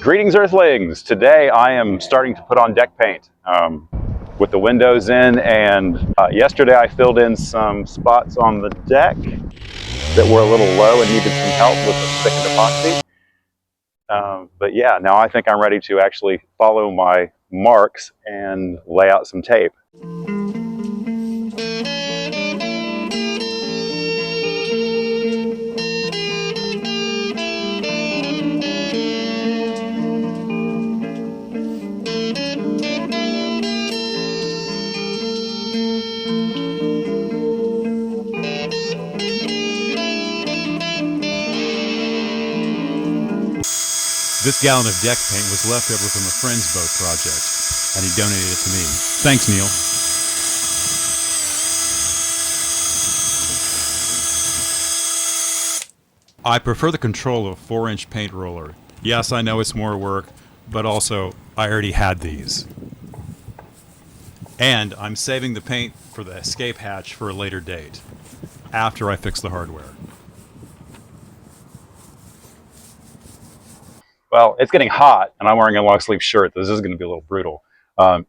Greetings, Earthlings! Today I am starting to put on deck paint with the windows in, and yesterday I filled in some spots on the deck that were a little low and needed some help with the thickened epoxy. But yeah, now I think I'm ready to actually follow my marks and lay out some tape. This gallon of deck paint was left over from a friend's boat project, and he donated it to me. Thanks, Neil. I prefer the control of a 4-inch paint roller. Yes, I know it's more work, but also I already had these. And I'm saving the paint for the escape hatch for a later date, after I fix the hardware. Well, it's getting hot, and I'm wearing a long-sleeve shirt. This is going to be a little brutal.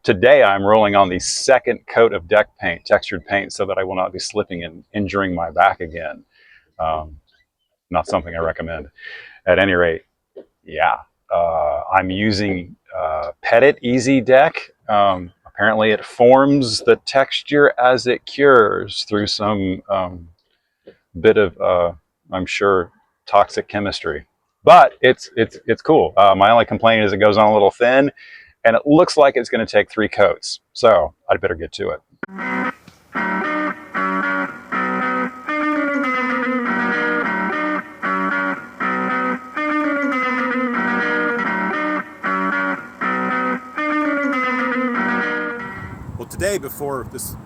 Today, I'm rolling on the second coat of deck paint, textured paint, so that I will not be slipping and injuring my back again. Not something I recommend. At any rate, yeah, I'm using Petit Easy Deck. Apparently, it forms the texture as it cures through some bit of, I'm sure, toxic chemistry. But it's cool. My only complaint is it goes on a little thin, and it looks like it's going to take 3 coats. So I'd better get to it. Well, today, before this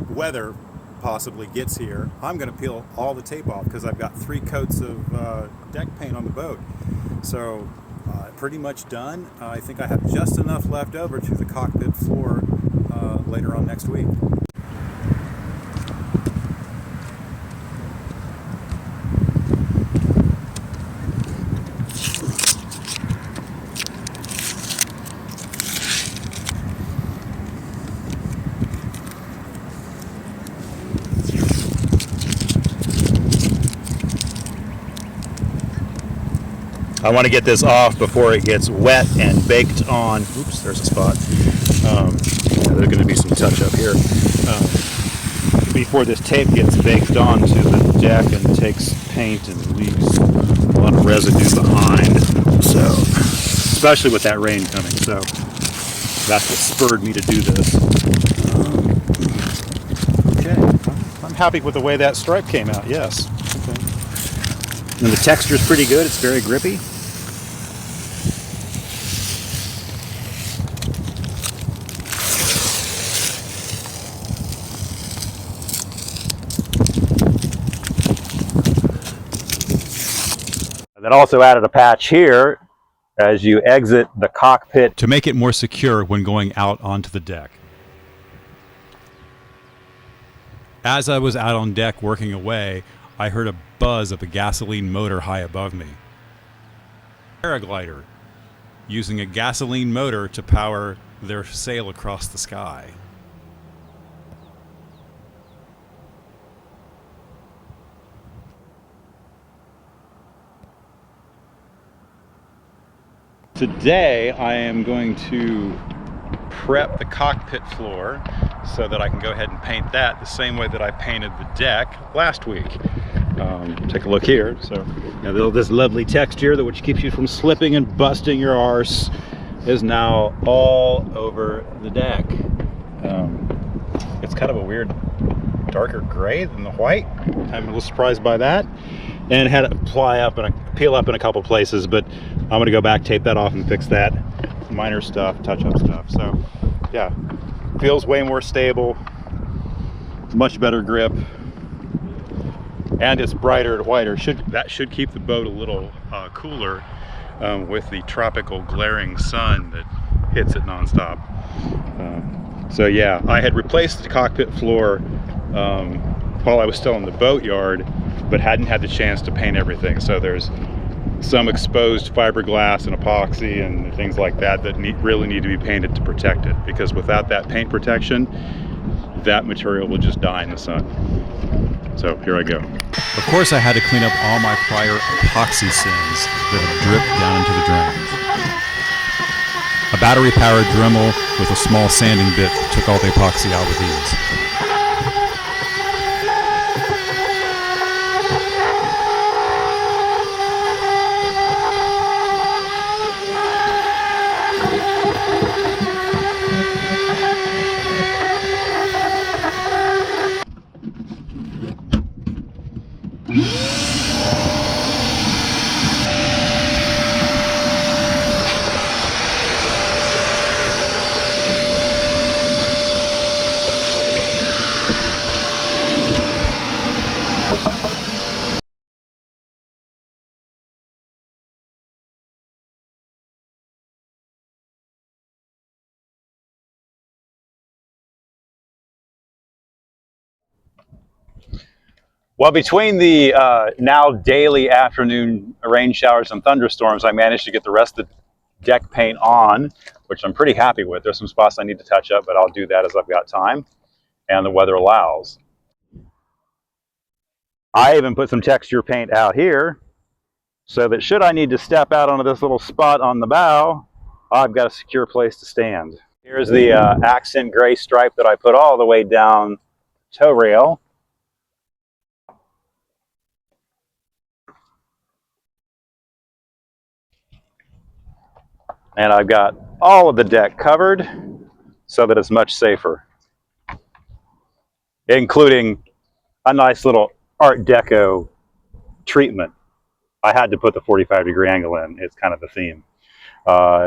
weather possibly gets here, I'm going to peel all the tape off because I've got 3 coats of deck paint on the boat. So pretty much done. I think I have just enough left over to the cockpit floor later on next week. I want to get this off before it gets wet and baked on. Oops, there's a spot. There's going to be some touch up here. Before this tape gets baked onto the deck and takes paint and leaves a lot of residue behind. So, especially with that rain coming. So, that's what spurred me to do this. Okay, I'm happy with the way that stripe came out, yes. Okay. And the texture is pretty good. It's very grippy. That also added a patch here as you exit the cockpit to make it more secure when going out onto the deck. As I was out on deck working away, I heard a buzz of a gasoline motor high above me. Paraglider, using a gasoline motor to power their sail across the sky. Today I am going to prep the cockpit floor so that I can go ahead and paint that the same way that I painted the deck last week. Take a look here. So now this lovely texture which keeps you from slipping and busting your arse is now all over the deck. It's kind of a weird darker gray than the white. I'm a little surprised by that, and had it peel up in a couple places, but I'm gonna go back, tape that off, and fix that. Minor stuff, touch-up stuff. So yeah, feels way more stable, much better grip, and it's brighter and whiter. That should keep the boat a little cooler with the tropical glaring sun that hits it nonstop. So yeah, I had replaced the cockpit floor while I was still in the boatyard, but hadn't had the chance to paint everything. So there's some exposed fiberglass and epoxy and things like that that really need to be painted to protect it, because without that paint protection, that material will just die in the sun. So here I go. Of course, I had to clean up all my prior epoxy sins that had dripped down into the drains. A battery-powered Dremel with a small sanding bit took all the epoxy out with ease. Well, between the now daily afternoon rain showers and thunderstorms, I managed to get the rest of the deck paint on, which I'm pretty happy with. There's some spots I need to touch up, but I'll do that as I've got time and the weather allows. I even put some texture paint out here so that should I need to step out onto this little spot on the bow, I've got a secure place to stand. Here's the accent gray stripe that I put all the way down the tow rail. And I've got all of the deck covered so that it's much safer, including a nice little Art Deco treatment. I had to put the 45-degree angle in. It's kind of the theme.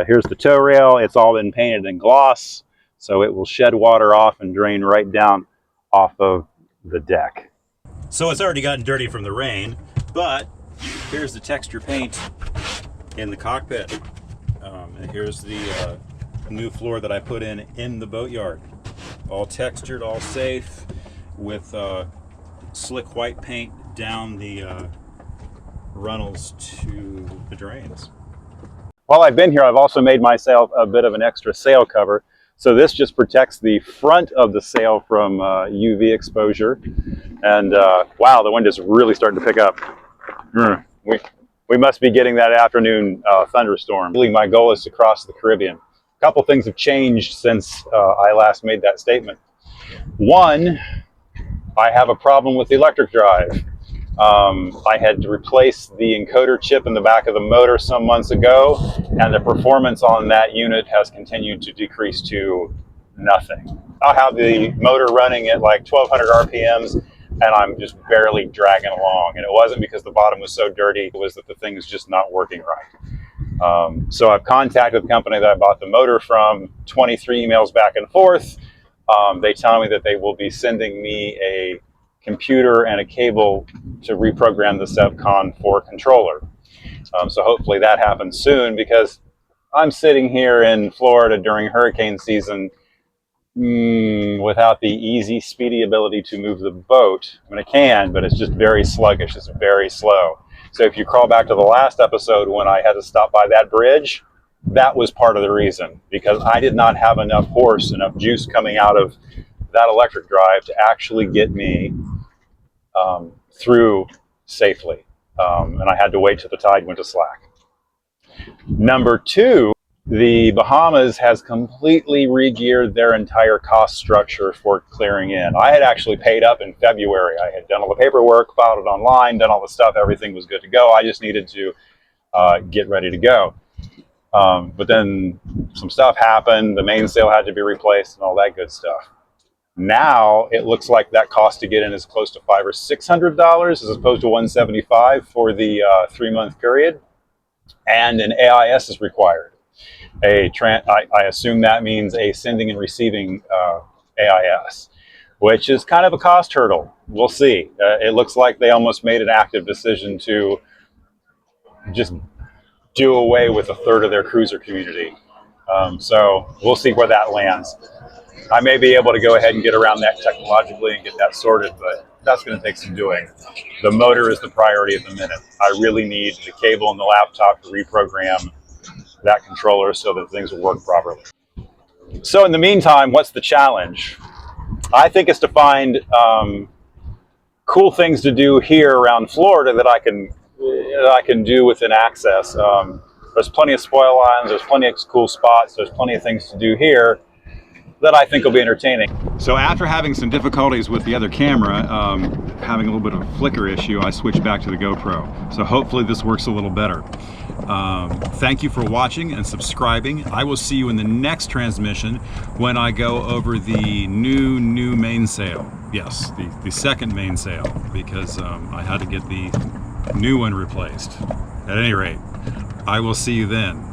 Here's the tow rail. It's all been painted in gloss, so it will shed water off and drain right down off of the deck. So it's already gotten dirty from the rain, but here's the texture paint in the cockpit. And here's the new floor that I put in the boatyard. All textured, all safe, with slick white paint down the runnels to the drains. While I've been here, I've also made myself a bit of an extra sail cover. So this just protects the front of the sail from UV exposure. And wow, the wind is really starting to pick up. We must be getting that afternoon thunderstorm. Really, my goal is to cross the Caribbean. A couple things have changed since I last made that statement. One, I have a problem with the electric drive. I had to replace the encoder chip in the back of the motor some months ago, and the performance on that unit has continued to decrease to nothing. I'll have the motor running at like 1200 RPMs, and I'm just barely dragging along. And it wasn't because the bottom was so dirty, it was that the thing is just not working right. So I've contacted the company that I bought the motor from, 23 emails back and forth. They tell me that they will be sending me a computer and a cable to reprogram the Sevcon 4 controller. So hopefully that happens soon, because I'm sitting here in Florida during hurricane season without the easy, speedy ability to move the boat. I mean, I can, but it's just very sluggish. It's very slow. So if you crawl back to the last episode when I had to stop by that bridge, that was part of the reason, because I did not have enough horse, enough juice coming out of that electric drive to actually get me through safely. And I had to wait till the tide went to slack. Number two, the Bahamas has completely re-geared their entire cost structure for clearing in. I had actually paid up in February. I had done all the paperwork, filed it online, done all the stuff, everything was good to go. I just needed to get ready to go. But then some stuff happened, the mainsail had to be replaced and all that good stuff. Now it looks like that cost to get in is close to $500 or $600 as opposed to $175 for the 3-month period, and an AIS is required. I assume that means a sending and receiving AIS, which is kind of a cost hurdle. We'll see. It looks like they almost made an active decision to just do away with a third of their cruiser community. So we'll see where that lands. I may be able to go ahead and get around that technologically and get that sorted, but that's going to take some doing. The motor is the priority at the minute. I really need the cable and the laptop to reprogram that controller so that things will work properly. So in the meantime, what's the challenge? I think it's to find cool things to do here around Florida that I can do within access. There's plenty of spoil lines, there's plenty of cool spots, there's plenty of things to do here that I think will be entertaining. So after having some difficulties with the other camera, having a little bit of a flicker issue, I switched back to the GoPro. So hopefully this works a little better. Thank you for watching and subscribing. I will see you in the next transmission when I go over the new mainsail. Yes, the second mainsail, because I had to get the new one replaced. At any rate, I will see you then.